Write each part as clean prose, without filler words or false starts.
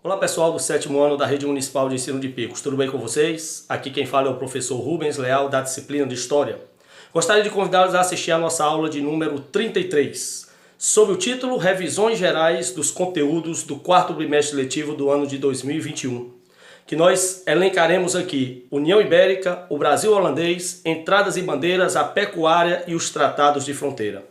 Olá pessoal do 7º ano da Rede Municipal de Ensino de Picos, tudo bem com vocês? Aqui quem fala é o professor Rubens Leal da disciplina de História. Gostaria de convidá-los a assistir a nossa aula de número 33, sob o título Revisões Gerais dos Conteúdos do 4º Bimestre Letivo do ano de 2021, que nós elencaremos aqui União Ibérica, o Brasil holandês, entradas e bandeiras, a pecuária e os tratados de fronteira.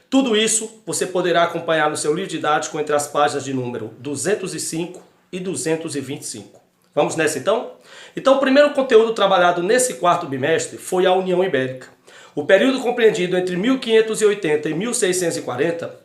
Tudo isso você poderá acompanhar no seu livro didático entre as páginas de número 205 e 225. Vamos nessa então? Então o primeiro conteúdo trabalhado nesse 4º bimestre foi a União Ibérica. O período compreendido entre 1580 e 1640,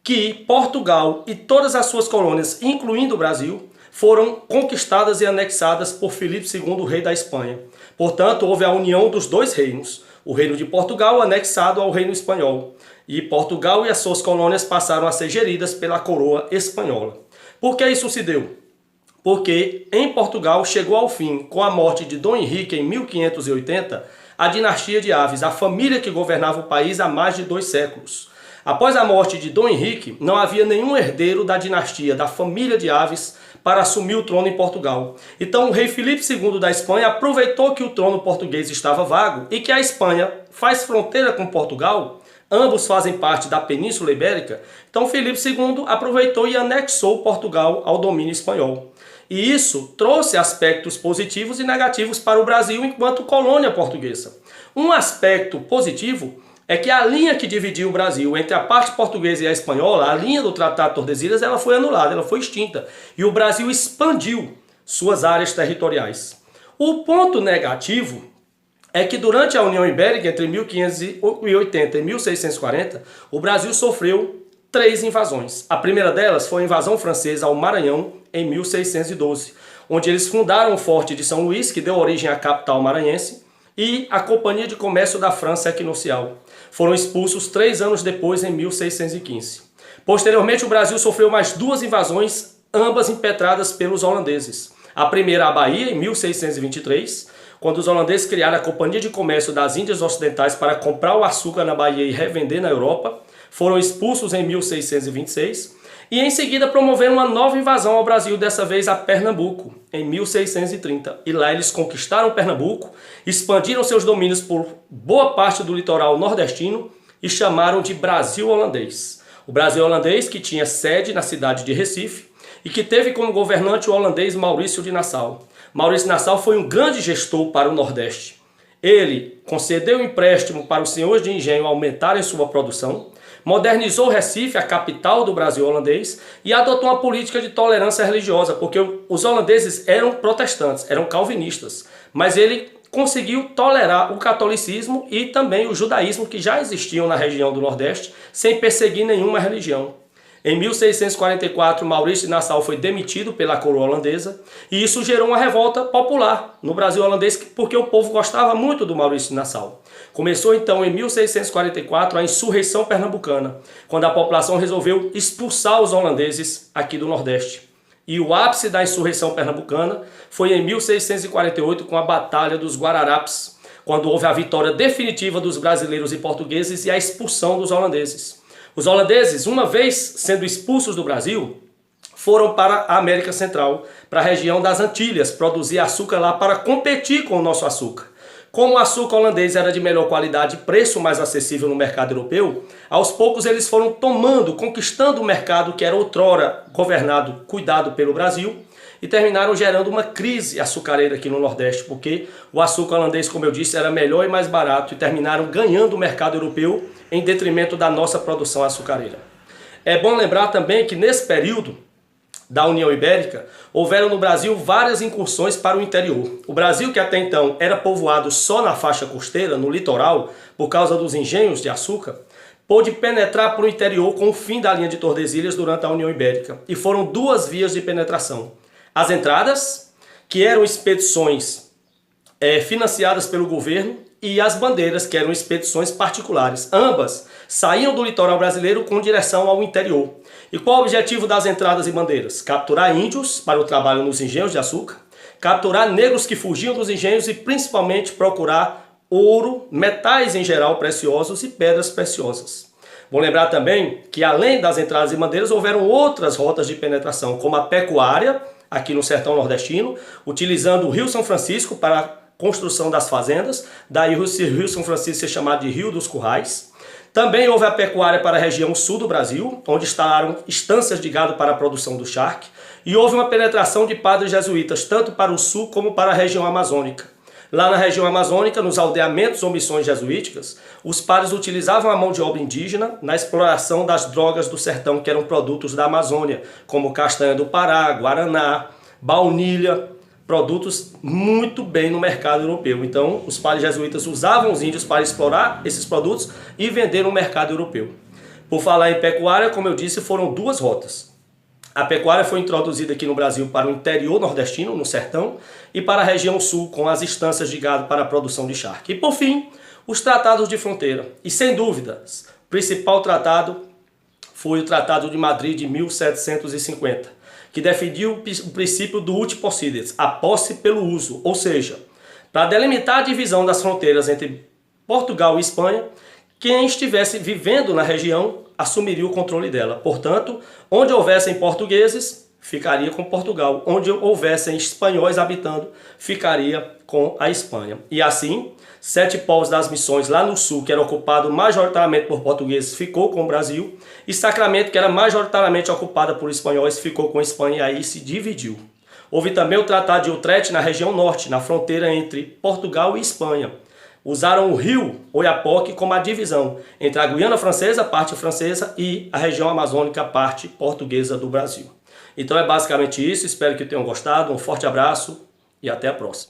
que Portugal e todas as suas colônias, incluindo o Brasil, foram conquistadas e anexadas por Filipe II, rei da Espanha. Portanto, houve a união dos dois reinos, o reino de Portugal anexado ao reino espanhol, e Portugal e as suas colônias passaram a ser geridas pela coroa espanhola. Por que isso se deu? Porque em Portugal chegou ao fim, com a morte de Dom Henrique em 1580, a dinastia de Aves, a família que governava o país há mais de 2 séculos. Após a morte de Dom Henrique, não havia nenhum herdeiro da dinastia, da família de Aves, para assumir o trono em Portugal. Então o rei Filipe II da Espanha aproveitou que o trono português estava vago e que a Espanha faz fronteira com Portugal, ambos fazem parte da Península Ibérica, então Filipe II aproveitou e anexou Portugal ao domínio espanhol. E isso trouxe aspectos positivos e negativos para o Brasil enquanto colônia portuguesa. Um aspecto positivo é que a linha que dividia o Brasil entre a parte portuguesa e a espanhola, a linha do Tratado de Tordesilhas, ela foi anulada, ela foi extinta. E o Brasil expandiu suas áreas territoriais. O ponto negativo é que durante a União Ibérica, entre 1580 e 1640, o Brasil sofreu 3 invasões. A primeira delas foi a invasão francesa ao Maranhão em 1612, onde eles fundaram o Forte de São Luís, que deu origem à capital maranhense, e a Companhia de Comércio da França Equinocial. Foram expulsos 3 anos depois, em 1615. Posteriormente, o Brasil sofreu mais 2 invasões, ambas impetradas pelos holandeses. A primeira à Bahia, em 1623, quando os holandeses criaram a Companhia de Comércio das Índias Ocidentais para comprar o açúcar na Bahia e revender na Europa, foram expulsos em 1626, e em seguida promoveram uma nova invasão ao Brasil, dessa vez a Pernambuco, em 1630. E lá eles conquistaram Pernambuco, expandiram seus domínios por boa parte do litoral nordestino e chamaram de Brasil Holandês. O Brasil Holandês, que tinha sede na cidade de Recife e que teve como governante o holandês Maurício de Nassau. Maurício de Nassau foi um grande gestor para o Nordeste. Ele concedeu empréstimo para os senhores de engenho aumentarem sua produção, modernizou Recife, a capital do Brasil holandês, e adotou uma política de tolerância religiosa, porque os holandeses eram protestantes, eram calvinistas, mas ele conseguiu tolerar o catolicismo e também o judaísmo que já existiam na região do Nordeste, sem perseguir nenhuma religião. Em 1644, Maurício de Nassau foi demitido pela coroa holandesa e isso gerou uma revolta popular no Brasil holandês porque o povo gostava muito do Maurício de Nassau. Começou então em 1644 a insurreição pernambucana, quando a população resolveu expulsar os holandeses aqui do Nordeste. E o ápice da insurreição pernambucana foi em 1648 com a Batalha dos Guararapes, quando houve a vitória definitiva dos brasileiros e portugueses e a expulsão dos holandeses. Os holandeses, uma vez sendo expulsos do Brasil, foram para a América Central, para a região das Antilhas, produzir açúcar lá para competir com o nosso açúcar. Como o açúcar holandês era de melhor qualidade e preço mais acessível no mercado europeu, aos poucos eles foram tomando, conquistando o mercado que era outrora governado, cuidado pelo Brasil, e terminaram gerando uma crise açucareira aqui no Nordeste, porque o açúcar holandês, como eu disse, era melhor e mais barato, e terminaram ganhando o mercado europeu em detrimento da nossa produção açucareira. É bom lembrar também que nesse período da União Ibérica, houveram no Brasil várias incursões para o interior. O Brasil, que até então era povoado só na faixa costeira, no litoral, por causa dos engenhos de açúcar, pôde penetrar para o interior com o fim da linha de Tordesilhas durante a União Ibérica. E foram 2 vias de penetração. As entradas, que eram expedições financiadas pelo governo, e as bandeiras, que eram expedições particulares. Ambas saíam do litoral brasileiro com direção ao interior. E qual o objetivo das entradas e bandeiras? Capturar índios para o trabalho nos engenhos de açúcar, capturar negros que fugiam dos engenhos e principalmente procurar ouro, metais em geral preciosos e pedras preciosas. Vou lembrar também que além das entradas e bandeiras houveram outras rotas de penetração, como a pecuária, aqui no sertão nordestino, utilizando o Rio São Francisco para a construção das fazendas, daí o Rio São Francisco ser chamado de Rio dos Currais. Também houve a pecuária para a região sul do Brasil, onde instalaram estâncias de gado para a produção do charque, e houve uma penetração de padres jesuítas, tanto para o sul como para a região amazônica. Lá na região amazônica, nos aldeamentos ou missões jesuíticas, os padres utilizavam a mão de obra indígena na exploração das drogas do sertão, que eram produtos da Amazônia, como castanha do Pará, guaraná, baunilha, produtos muito bem no mercado europeu. Então, os padres jesuítas usavam os índios para explorar esses produtos e vender no mercado europeu. Por falar em pecuária, como eu disse, foram duas rotas. A pecuária foi introduzida aqui no Brasil para o interior nordestino, no sertão, e para a região sul, com as estâncias de gado para a produção de charque. E por fim, os tratados de fronteira. E sem dúvidas, o principal tratado foi o Tratado de Madrid de 1750, que defendia o princípio do uti possidetis, a posse pelo uso, ou seja, para delimitar a divisão das fronteiras entre Portugal e Espanha, quem estivesse vivendo na região assumiria o controle dela. Portanto, onde houvessem portugueses, ficaria com Portugal. Onde houvessem espanhóis habitando, ficaria com a Espanha. E assim, 7 povos das missões lá no sul, que era ocupado majoritariamente por portugueses, ficou com o Brasil. E Sacramento, que era majoritariamente ocupada por espanhóis, ficou com a Espanha e aí se dividiu. Houve também o Tratado de Utrecht na região norte, na fronteira entre Portugal e Espanha. Usaram o rio Oiapoque como a divisão entre a Guiana Francesa, parte francesa, e a região amazônica, parte portuguesa do Brasil. Então é basicamente isso, espero que tenham gostado, um forte abraço e até a próxima.